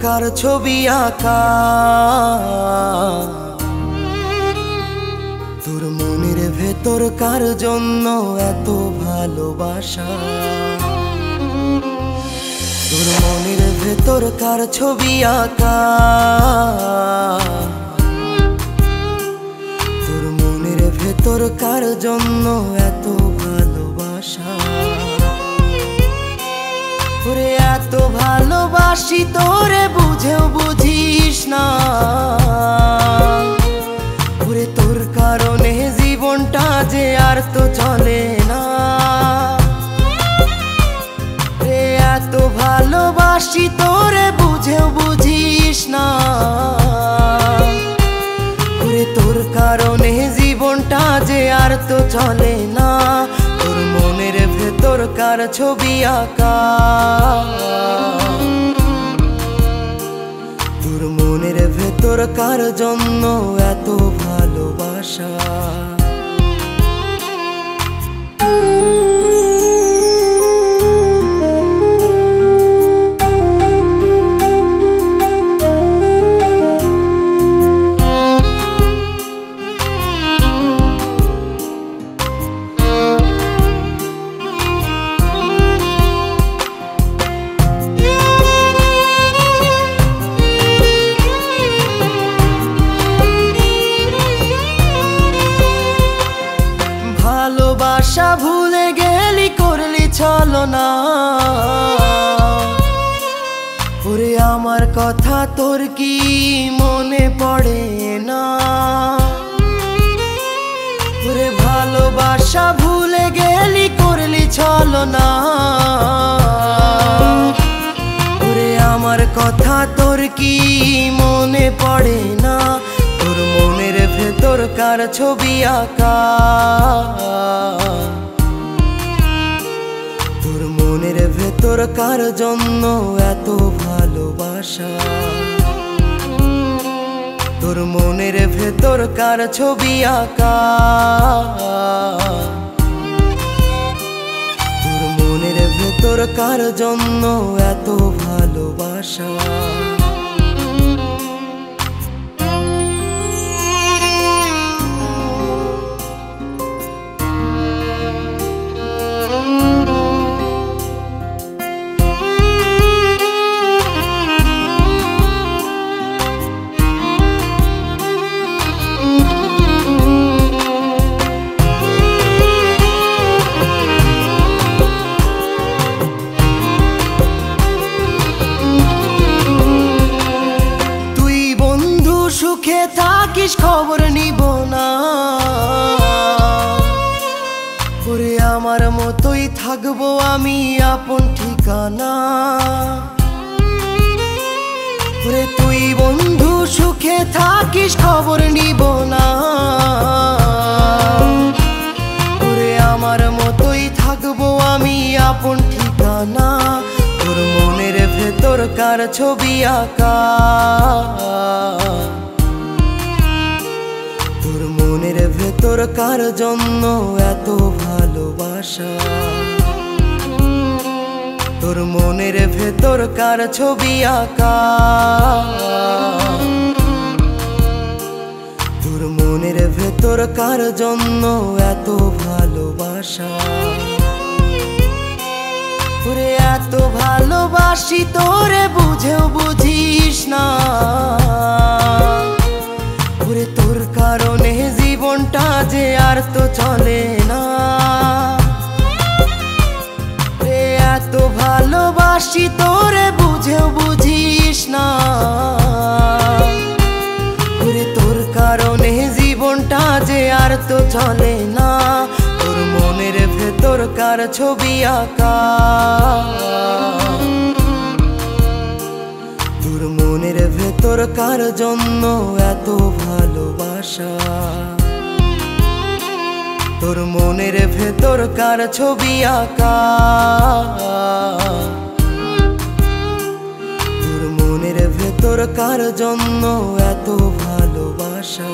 কার ছবি আঁকা, তোর মনের ভেতর কার জন্য এত ভালোবাসা, তোর মনের ভেতর কার ছবি আঁকা, তোর মনের ভেতর কার জন্য এত ভালোবাসা। ওরে এত ভালোবাসি তোরে বুঝেও বুঝিস না, ওরে তোর কারণে জীবনটা যে আর তো চলে না। রে এত ভালোবাসি তোরে বুঝেও বুঝিস না, ওরে তোর কারণে জীবনটা যে আর তো চলে না। তোর মনের ভেতর কার ছবি আঁকা, তোর মনের ভেতর কার জন্য এত ভালোবাসা। ভালোবাসা ভুলে গেলি করলি ছলনা, ওরে আমার কথা তোর কি মনে পড়ে না। ওরে ভালোবাসা ভুলে গেলি করলি ছলনা, ওরে আমার কথা তোর কি মনে পড়ে না। তোর মনের ভেতর কার ছবি আঁকা, তোর মনের ভেতর কার জন্য এত ভালোবাসা, তোর মনের ভেতর কার ছবি আঁকা, তোর মনের ভেতর কার জন্য এত ভালোবাসা। সুখে থাকিস খবর নিব না, ওরে আমার মতোই থাকবো আমি আপন ঠিকানা। ওরে তুই বন্ধু সুখে থাকিস খবর নিব না, ওরে আমার মতোই থাকবো আমি আপন ঠিকানা। তোর মনের ভেতর কার ছবি আঁকা, তোর মনের ভেতর কার জন্য এত ভালোবাসা, তোর মনের ভেতর কার ছবি আঁকা, তোর মনের ভেতর কার জন্য এত ভালোবাসা। ওরে এত ভালোবাসি তোরে বুঝেও বুঝিস না, ওরে তোর কারণে জীবনটা যে আর তো চলে না। রে এত ভালোবাসি তোরে বুঝেও বুঝিস না, ওরে তোর কারণে জীবনটা যে আর তো চলে না। তোর মনের ভেতর কার ছবি আঁকা, তোর মনের ভেতর কার জন্য এত ভালোবাসা, তোর মনের ভেতর কার ছবি আঁকা, তোর মনের ভেতর কার জন্য এত ভালোবাসা।